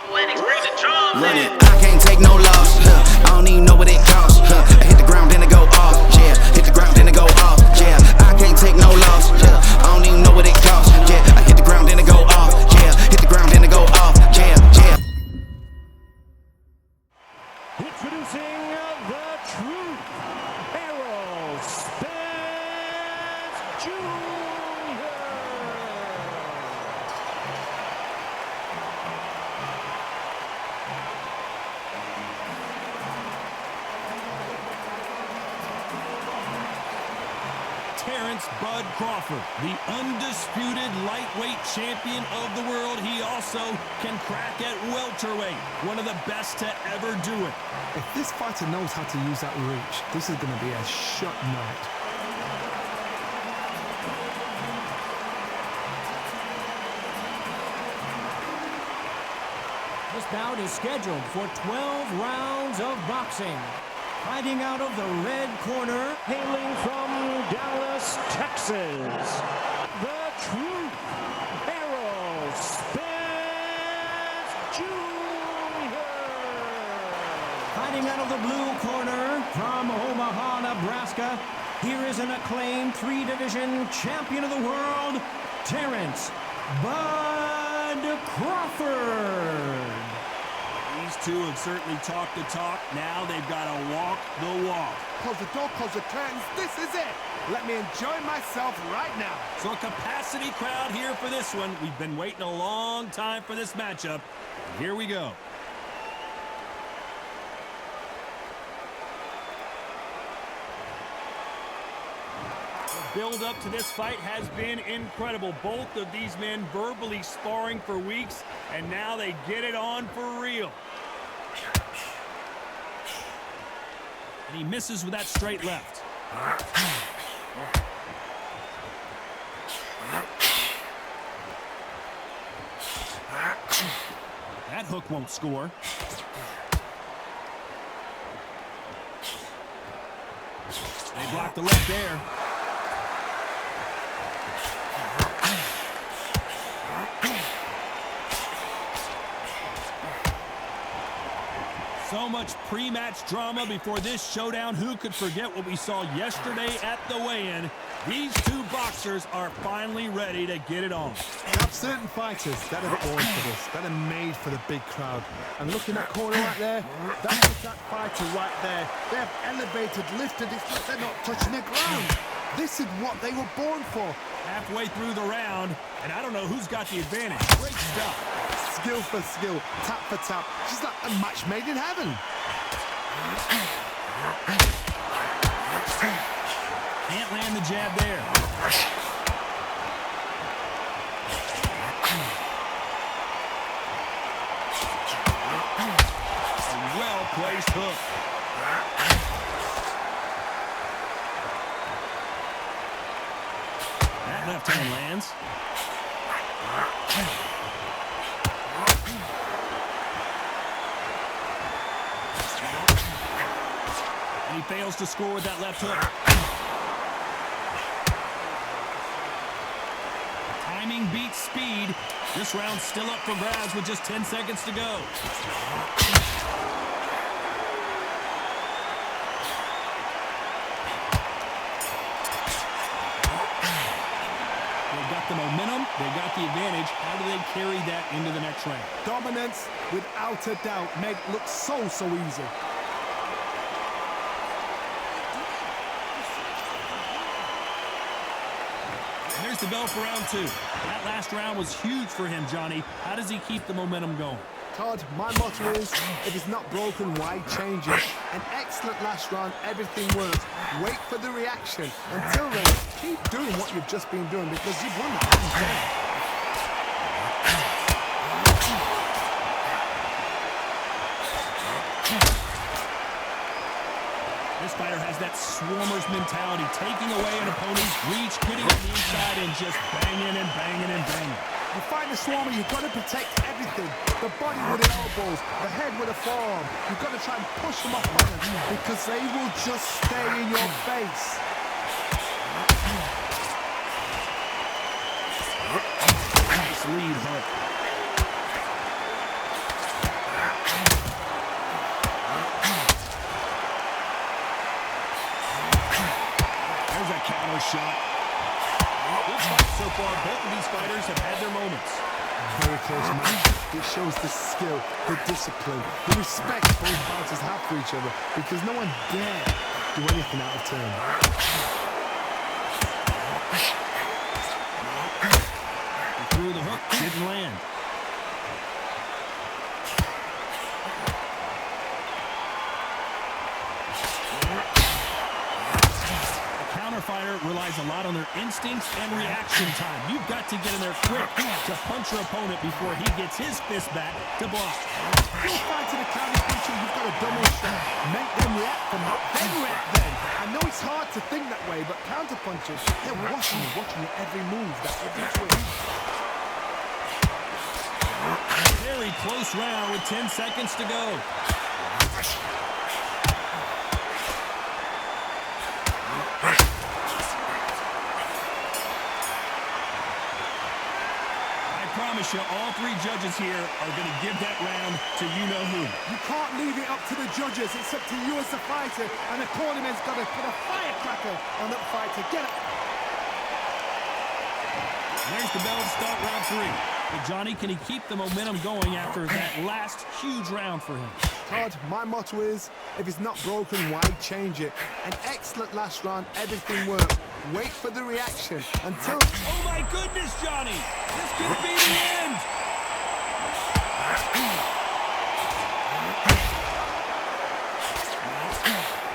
Run it. I can't take no loss. I don't even know what it costs. I hit the ground, then it go off. Yeah, hit the ground, then it go off. Yeah, I can't take no loss. Yeah, I don't even know what it costs. Yeah, I hit the ground, then it go off. Yeah, hit the ground, then it go off. Yeah, yeah. Introducing the truth, Errol Spence Jr. Terence "Bud" Crawford, the undisputed lightweight champion of the world. He also can crack at welterweight, one of the best to ever do it. If this fighter knows how to use that reach, this is going to be a shot night. This bout is scheduled for 12 rounds of boxing. Fighting out of the red corner, hailing from Dallas, Texas, the truth, Errol Spence Jr. Fighting out of the blue corner from Omaha, Nebraska, here is an acclaimed three-division champion of the world, Terence "Bud" Crawford. These two have certainly talked the talk. Now they've got to walk the walk. Close the door, close the curtains. This is it. Let me enjoy myself right now. So a capacity crowd here for this one. We've been waiting a long time for this matchup. Here we go. The build up to this fight has been incredible. Both of these men verbally sparring for weeks, and now they get it on for real. And he misses with that straight left. That hook won't score. They block the left there. So much pre-match drama before this showdown. Who could forget what we saw yesterday at the weigh-in? These two boxers are finally ready to get it on. You have certain fighters that are born for this, that are made for the big crowd. And looking at that corner right there, that's that fighter right there. They have elevated, lifted, it's like they're not touching the ground. This is what they were born for. Halfway through the round, and I don't know who's got the advantage. Great stuff. Skill for skill, tap for tap. She's like a match made in heaven. Can't land the jab there. A well-placed hook. That left hand lands. And he fails to score with that left hook. Timing beats speed. This round's still up for grabs with just 10 seconds to go. They've got the momentum. They've got the advantage. How do they carry that into the next round? Dominance, without a doubt, made look so easy. There's the bell for round two. That last round was huge for him, Johnny. How does he keep the momentum going? Todd, my motto is, if it's not broken, why change it? An excellent last round, everything works. Wait for the reaction. Until then, keep doing what you've just been doing because you've won the This fighter has that swarmer's mentality, taking away an opponent's reach, getting on the inside, and just banging and banging and banging. You fight the swarmer, you've got to protect everything. The body with the elbows, the head with the forearm. You've got to try and push them off because they will just stay in your face. Nice lead hook. far, both of these fighters have had their moments. Very close match. It shows the skill, the discipline, the respect both fighters have for each other, because no one dare do anything out of turn. He threw the hook, didn't land. Fighter relies a lot on their instincts and reaction time. You've got to get in there quick to punch your opponent before he gets his fist back to block. You'll fight to the counter puncher, you've got to double shot. Make them react from that, then react then. I know it's hard to think that way, but counter punchers, they're watching your every move, that every twist. Very close round with 10 seconds to go. I promise you, all three judges here are going to give that round to you-know-who. You can't leave it up to the judges. It's up to you as the fighter, and the cornerman's got to put a firecracker on that fighter. Get it. There's the bell to start round 3. But Johnny, can he keep the momentum going after that last huge round for him? Todd, my motto is, if it's not broken, why change it? An excellent last round, everything worked. Wait for the reaction until... Oh my goodness, Johnny! This could be the end!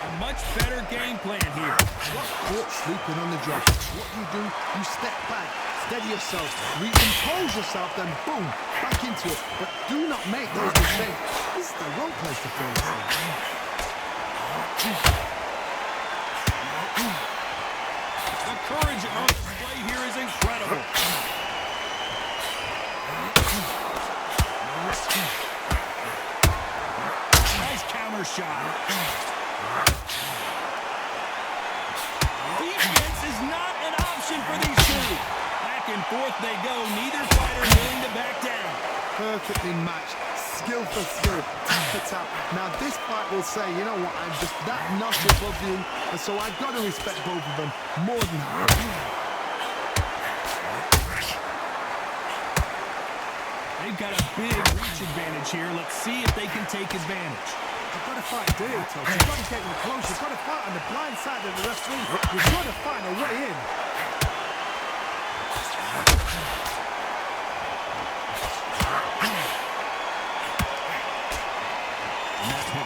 A much better game plan here. Caught sleeping on the job. What do? You step back, steady yourself, recompose yourself, then boom, back into it. But do not make those mistakes. This is the wrong place to throw yourself. The courage on display here is incredible. Nice counter shot. Defense is not an option for these two. Back and forth they go. Neither fighter willing to back down. Perfectly matched. Skill for skill, tap for tap. Now this fight will say, you know what, I'm just that notch above you, and so I've got to respect both of them more than that. They've got a big reach advantage here. Let's see if they can take advantage. You've got to fight dirty, Todd. You've got to get in close. You've got to fight on the blind side of the referee. You've got to find a way in.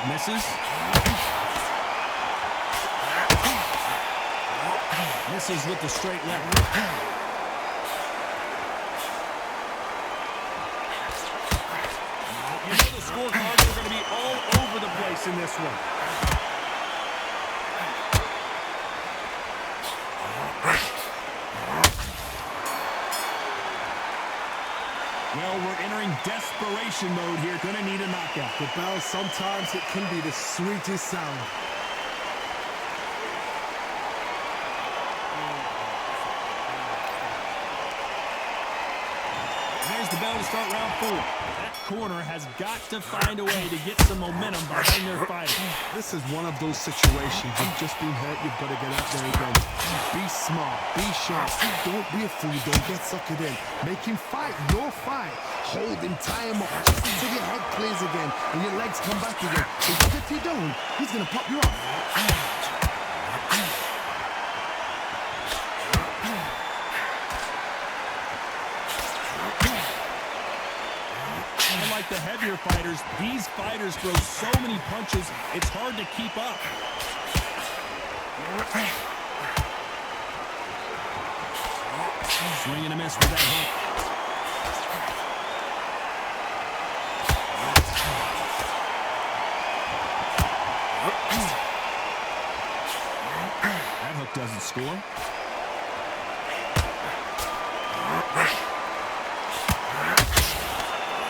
Misses. Misses with the straight left. You know the scorecards are going to be all over the place in this one. Well, we're entering desperation mode here. Gonna need a knockout. The bell, sometimes it can be the sweetest sound. There's the bell to start round 4. That corner has got to find a way to get some momentum behind their fighter. This is one of those situations. You've just been hurt, you've got to get out there again. Be smart, be sharp. Don't be a fool, don't get suckered in. Make him fight your fight. Hold him, tie him up, just until your head clears again and your legs come back again. Because if you don't, he's going to pop you off. Unlike the heavier fighters, these fighters throw so many punches, it's hard to keep up. Swing and a miss with that hook. That hook doesn't score.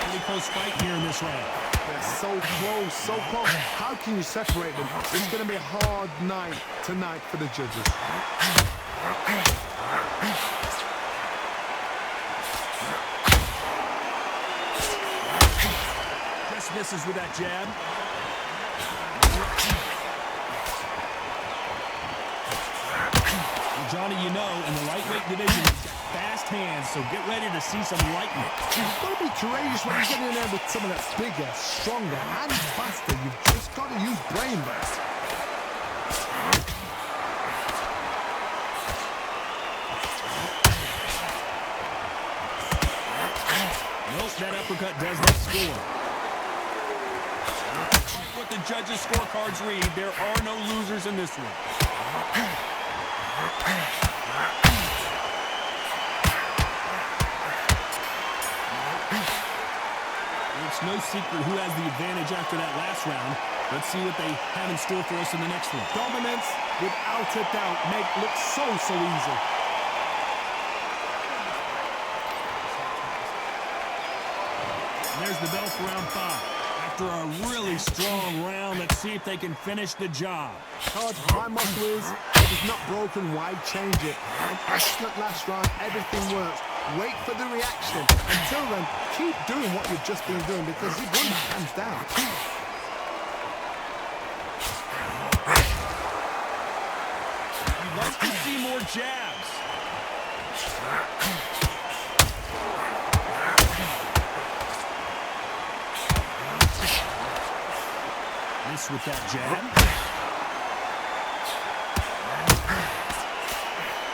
Pretty close fight here in this round. They're so close, so close. How can you separate them? It's going to be a hard night tonight for the judges. Just misses with that jab. Johnny, you know, in the lightweight division, fast fast hands, so get ready to see some lightning. You've got to be courageous when you get in there with someone that's bigger, stronger, and faster. You've just got to use brain there. Nope, that uppercut does not score. What the judges' scorecards read, there are no losers in this one. It's no secret who has the advantage after that last round. Let's see what they have in store for us in the next one. Dominance, without a doubt, make look so easy. And there's the bell for round 5. After a really strong round, let's see if they can finish the job. Todd, my motto is, if it's not broken, why change it? An excellent last round, everything works. Wait for the reaction. Until then, keep doing what you've just been doing because you've won that hands down. You'd like to see more jabs. Miss with that jab.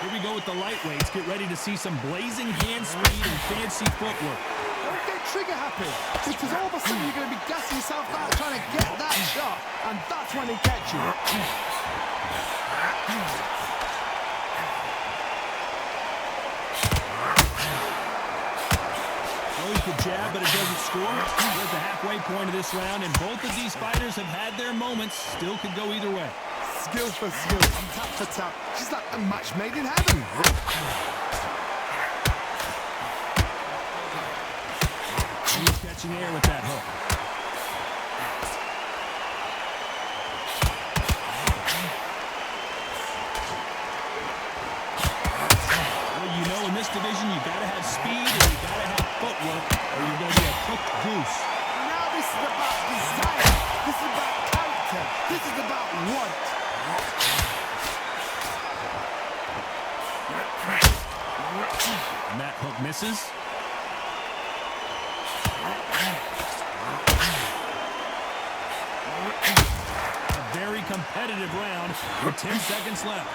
Here we go with the lightweights. Get ready to see some blazing hand speed and fancy footwork. Don't get trigger happy, because all of a sudden you're going to be gassing yourself out trying to get that shot, and that's when he gets you. Throws the jab, but it doesn't score. We're at the halfway point of this round, and both of these fighters have had their moments. Still could go either way. Skill for skill, tap for tap. She's like a match made in heaven. He's catching air with that hook. Well, you know, in this division, you got to have speed and you got to have footwork, or you're going to be a cooked goose. Now this is about desire. This is about character. This is about want. And that hook misses. A very competitive round with 10 seconds left.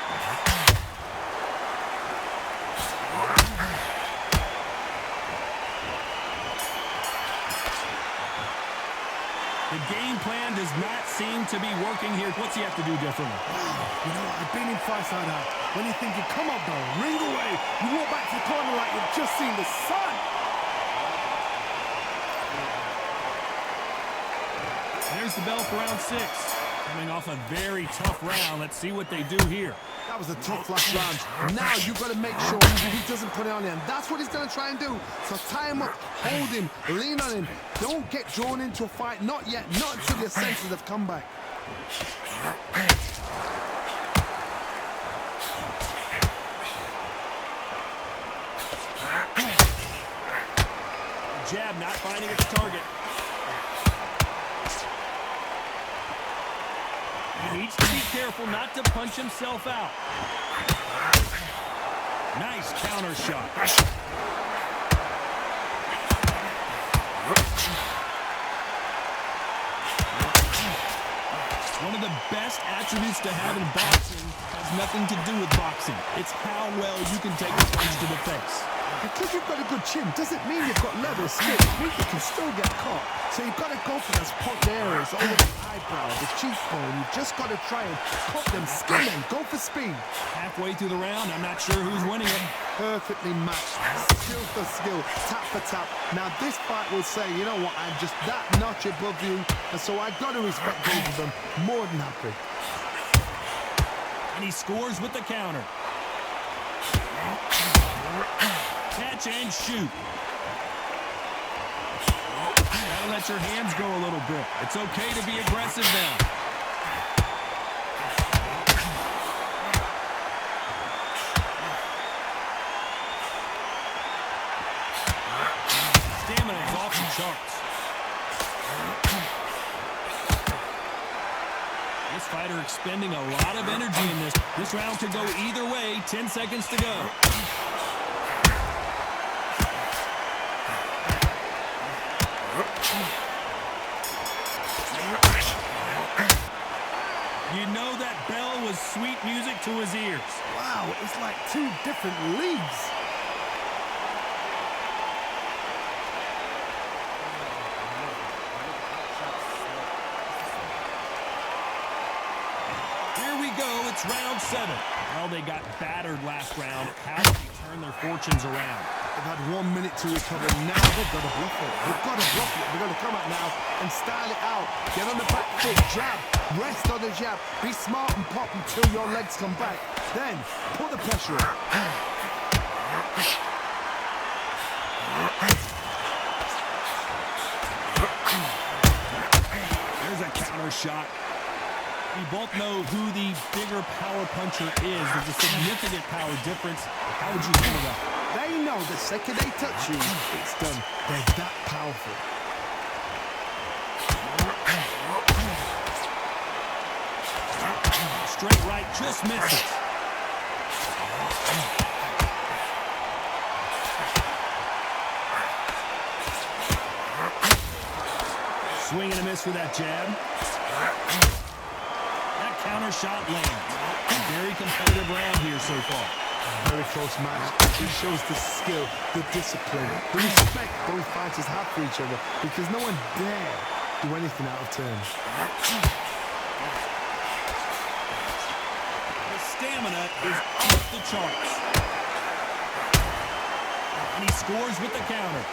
The game plan does not seem to be working here. What's he have to do differently? You know, I've been in fights like that. When you're thinking, come on, bro, ring away. You walk back to the corner like you've just seen the sun. There's the bell for round 6. Coming off a very tough round. Let's see what they do here. That was a tough last round. Now you've got to make sure he doesn't put it on him. That's what he's going to try and do. So tie him up, hold him, lean on him. Don't get drawn into a fight. Not yet. Not until your senses have come back. Jab not finding its target. He needs to be careful not to punch himself out. Nice counter shot. One of the best attributes to have in boxing has nothing to do with boxing. It's how well you can take a punch to the face. Because you've got a good chin doesn't mean you've got level skill. It means you can still get caught. So you've got to go for those popped areas over the eyebrow, the cheekbone. You've just got to try and cut them, skin them, go for speed. Halfway through the round, I'm not sure who's winning it. Perfectly matched, skill for skill, tap for tap. Now this fight will say, you know what, I'm just that notch above you, and so I've got to respect both of them. More than happy. And he scores with the counter. Catch and shoot. Gotta let your hands go a little bit. It's okay to be aggressive now. Stamina is off the charts. This fighter expending a lot of energy in this. This round could go either way. 10 seconds to go. You know that bell was sweet music to his ears. Wow, it's like two different leagues. Here we go, it's round 7. Well, they got battered last round. How do they turn their fortunes around? They've had 1 minute to recover. Now they've got to bluff it. They've got to bluff it. They've got to come out now and style it out. Get on the back foot, jab. Rest on the jab. Be smart and pop until your legs come back. Then, put the pressure on. There's a counter shot. We both know who the bigger power puncher is. There's a significant power difference. How would you handle that? They know the second they touch you, it's done. They're that powerful. Straight right, just misses. Swing and a miss with that jab. That counter shot lands. Very competitive round here so far. Very close match. It shows the skill, the discipline, the respect both fighters have for each other because no one dare do anything out of turn. The stamina is off the charts. And he scores with the counter.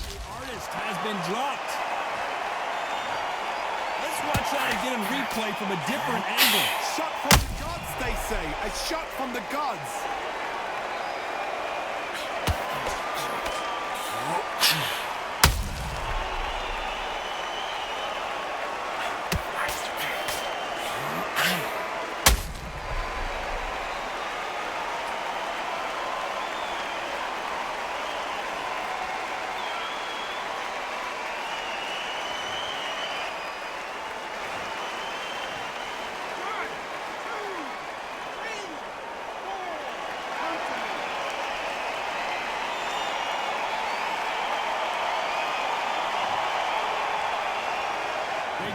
The artist has been dropped. Let's watch that again in replay from a different angle. Shot from the gods, they say. A shot from the gods.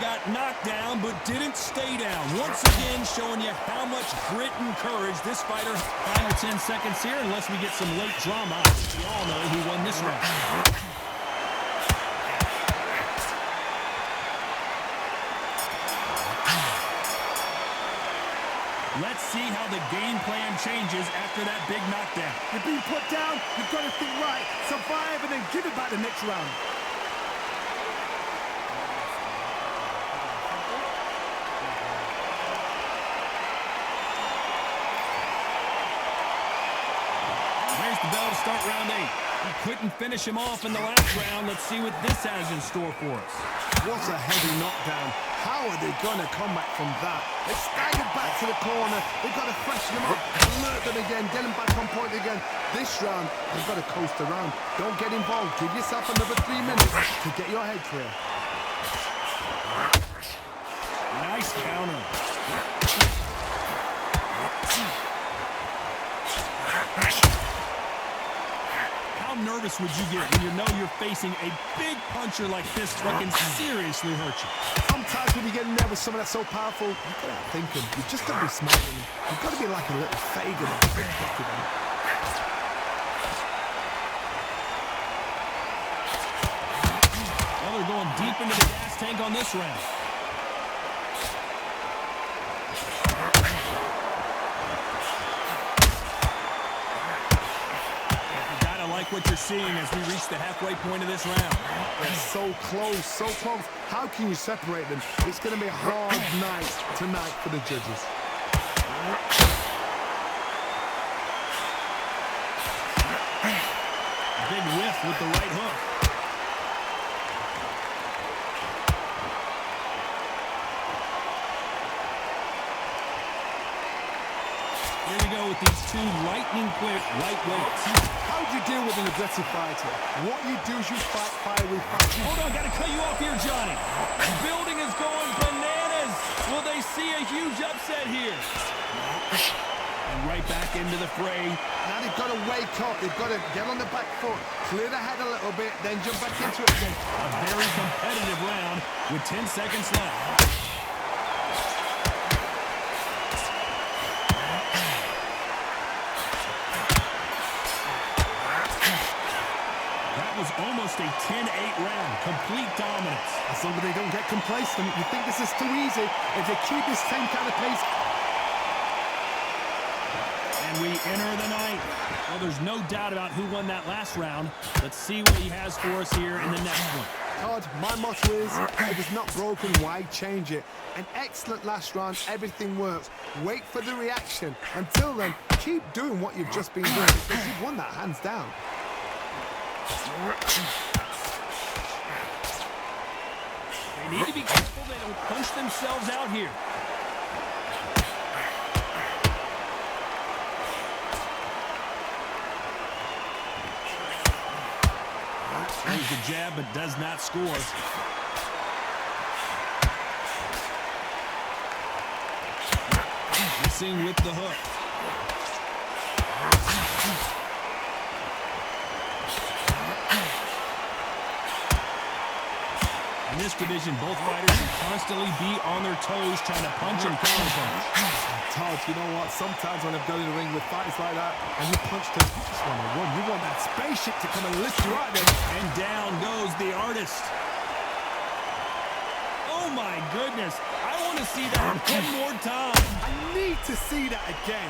Got knocked down, but didn't stay down. Once again, showing you how much grit and courage this fighter. Final 10 seconds here, unless we get some late drama. We all know who won this round. Let's see how the game plan changes after that big knockdown. You've been put down, you've got to think right, survive, and then give it back the next round. The bell to start round 8. He couldn't finish him off in the last round. Let's see what this has in store for us. What a heavy knockdown. How are they going to come back from that? They staggered back to the corner. They've got to freshen them up, alert them again, get them back on point again. This round, they've got to coast around. Don't get involved. Give yourself another 3 minutes to get your head clear. Nice counter. How nervous would you get when you know you're facing a big puncher like this that can seriously hurt you? Sometimes when you get in there with someone that's so powerful, you've got to think him. You've just got to be smart. You've got to be like a little Fagin. Well, they're going deep into the gas tank on this round. What you're seeing as we reach the halfway point of this round. They're so close, so close. How can you separate them? It's going to be a hard night tonight for the judges. Big whiff with the right hook. Here we go with these two lightning-quick lightweights. How do you deal with an aggressive fighter? What you do is you fight fire with fire. Hold on, got to cut you off here, Johnny. The building is going bananas. Will they see a huge upset here? And right back into the fray. Now they've got to wake up. They've got to get on the back foot, clear the head a little bit, then jump back into it again. A very competitive round with 10 seconds left. That was almost a 10-8 round. Complete dominance. As long as they don't get complacent, you think this is too easy. If they keep this same kind of pace. And we enter the ninth. Well, there's no doubt about who won that last round. Let's see what he has for us here in the next one. Todd, my motto is, if it's not broken, why change it? An excellent last round, everything works. Wait for the reaction. Until then, keep doing what you've just been doing, because you've won that hands down. They need to be careful they don't punch themselves out here. There's the jab, but does not score. Missing with the hook. In this division, both fighters will constantly be on their toes trying to punch and counterpunch. Todd, you know what? Sometimes when I've gone in the ring with fighters like that, and you punch them, you just want to run. You want that spaceship to come and lift you out there. And down goes the artist. Oh my goodness. I want to see that one more time. I need to see that again.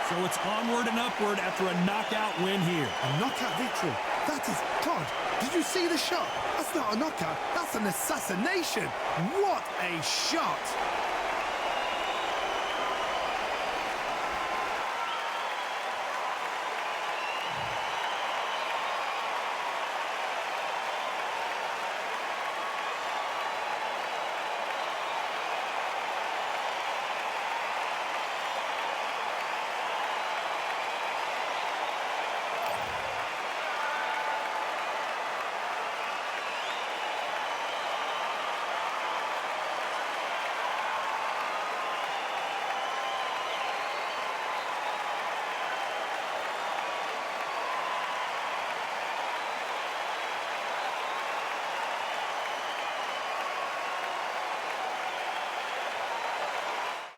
So it's onward and upward after a knockout win here. A knockout victory. That is, Todd, did you see the shot? That's not a knockout. That's an assassination. What a shot.